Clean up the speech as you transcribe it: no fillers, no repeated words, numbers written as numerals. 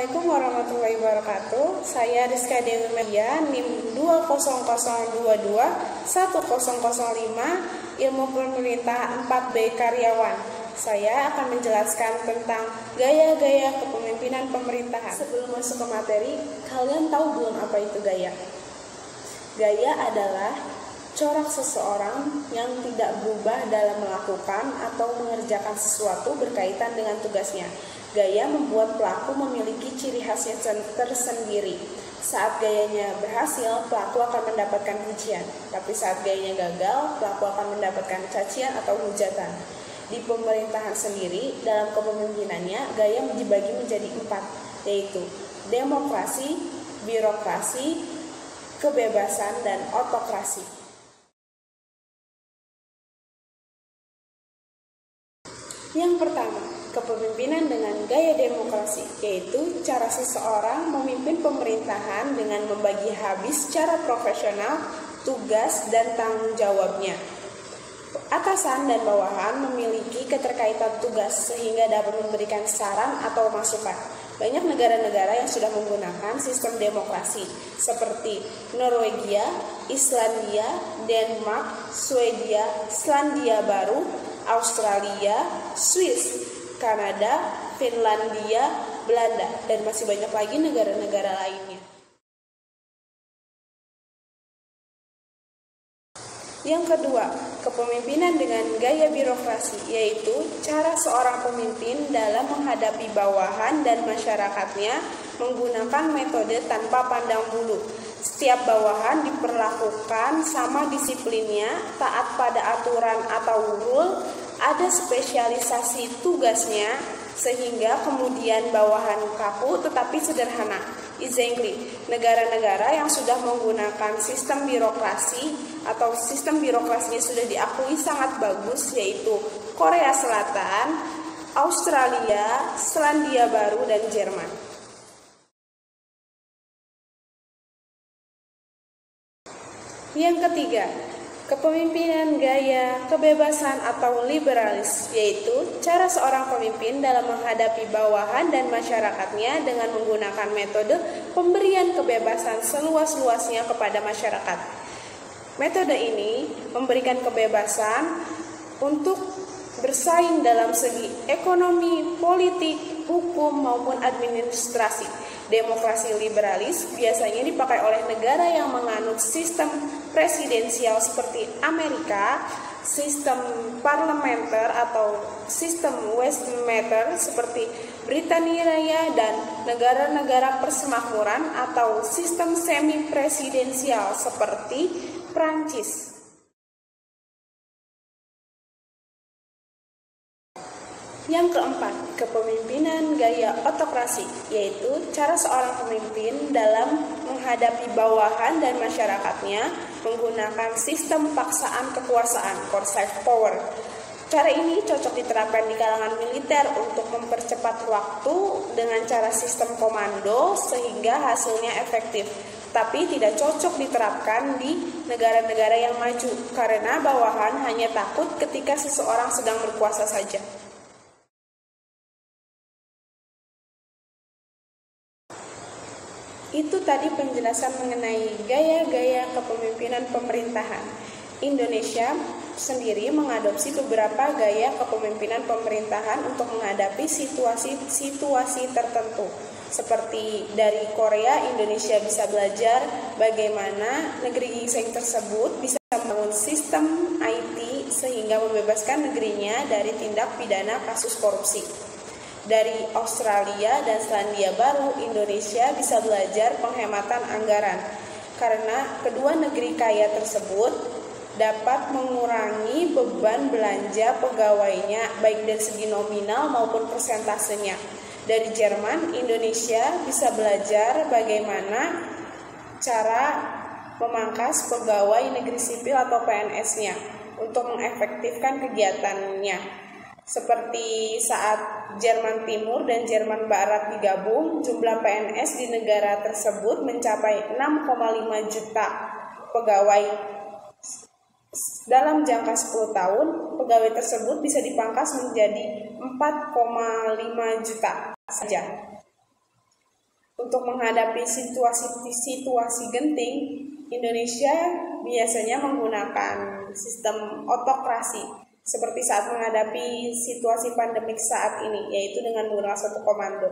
Assalamualaikum warahmatullahi wabarakatuh. Saya Rizka Dewi Media, NIM 200210005, Ilmu Pemerintah 4B Karyawan. Saya akan menjelaskan tentang gaya-gaya kepemimpinan pemerintahan. Sebelum masuk ke materi, kalian tahu belum apa itu gaya? Gaya adalah corak seseorang yang tidak berubah dalam melakukan atau mengerjakan sesuatu berkaitan dengan tugasnya. Gaya membuat pelaku memiliki ciri khasnya tersendiri. Saat gayanya berhasil, pelaku akan mendapatkan pujian. Tapi saat gayanya gagal, pelaku akan mendapatkan cacian atau hujatan. Di pemerintahan sendiri, dalam kepemimpinannya, gaya dibagi menjadi 4, yaitu demokrasi, birokrasi, kebebasan, dan otokrasi. Yang pertama, kepemimpinan dengan gaya demokrasi, yaitu cara seseorang memimpin pemerintahan dengan membagi habis secara profesional tugas dan tanggung jawabnya. Atasan dan bawahan memiliki keterkaitan tugas sehingga dapat memberikan saran atau masukan. Banyak negara-negara yang sudah menggunakan sistem demokrasi seperti Norwegia, Islandia, Denmark, Swedia, Selandia Baru, Australia, Swiss, Kanada, Finlandia, Belanda, dan masih banyak lagi negara-negara lainnya. Yang kedua, kepemimpinan dengan gaya birokrasi, yaitu cara seorang pemimpin dalam menghadapi bawahan dan masyarakatnya menggunakan metode tanpa pandang bulu. Setiap bawahan diperlakukan sama disiplinnya, taat pada aturan atau rule, ada spesialisasi tugasnya, sehingga kemudian bawahan kaku tetapi sederhana. Exactly, negara-negara yang sudah menggunakan sistem birokrasi atau sistem birokrasinya sudah diakui sangat bagus, yaitu Korea Selatan, Australia, Selandia Baru, dan Jerman. Yang ketiga, kepemimpinan gaya kebebasan atau liberalis, yaitu cara seorang pemimpin dalam menghadapi bawahan dan masyarakatnya dengan menggunakan metode pemberian kebebasan seluas-luasnya kepada masyarakat. Metode ini memberikan kebebasan untuk bersaing dalam segi ekonomi, politik, hukum, maupun administrasi. Demokrasi liberalis biasanya dipakai oleh negara yang menganut sistem presidensial seperti Amerika, sistem parlementer atau sistem Westminster seperti Britania Raya, dan negara-negara persemakmuran atau sistem semi-presidensial seperti Prancis. Yang keempat, kepemimpinan gaya otokrasi, yaitu cara seorang pemimpin dalam menghadapi bawahan dan masyarakatnya menggunakan sistem paksaan kekuasaan, coercive power. Cara ini cocok diterapkan di kalangan militer untuk mempercepat waktu dengan cara sistem komando sehingga hasilnya efektif. Tapi tidak cocok diterapkan di negara-negara yang maju karena bawahan hanya takut ketika seseorang sedang berkuasa saja. Itu tadi penjelasan mengenai gaya-gaya kepemimpinan pemerintahan. Indonesia sendiri mengadopsi beberapa gaya kepemimpinan pemerintahan untuk menghadapi situasi-situasi tertentu. Seperti dari Korea, Indonesia bisa belajar bagaimana negeri ginseng tersebut bisa membangun sistem IT sehingga membebaskan negerinya dari tindak pidana kasus korupsi. Dari Australia dan Selandia Baru, Indonesia bisa belajar penghematan anggaran karena kedua negeri kaya tersebut dapat mengurangi beban belanja pegawainya baik dari segi nominal maupun persentasenya. Dari Jerman, Indonesia bisa belajar bagaimana cara memangkas pegawai negeri sipil atau PNS-nya untuk mengefektifkan kegiatannya. Seperti saat Jerman Timur dan Jerman Barat digabung, jumlah PNS di negara tersebut mencapai 6,5 juta pegawai. Dalam jangka 10 tahun, pegawai tersebut bisa dipangkas menjadi 4,5 juta saja. Untuk menghadapi situasi genting, Indonesia biasanya menggunakan sistem otokrasi seperti saat menghadapi situasi pandemik saat ini, yaitu dengan menggunakan suatu komando.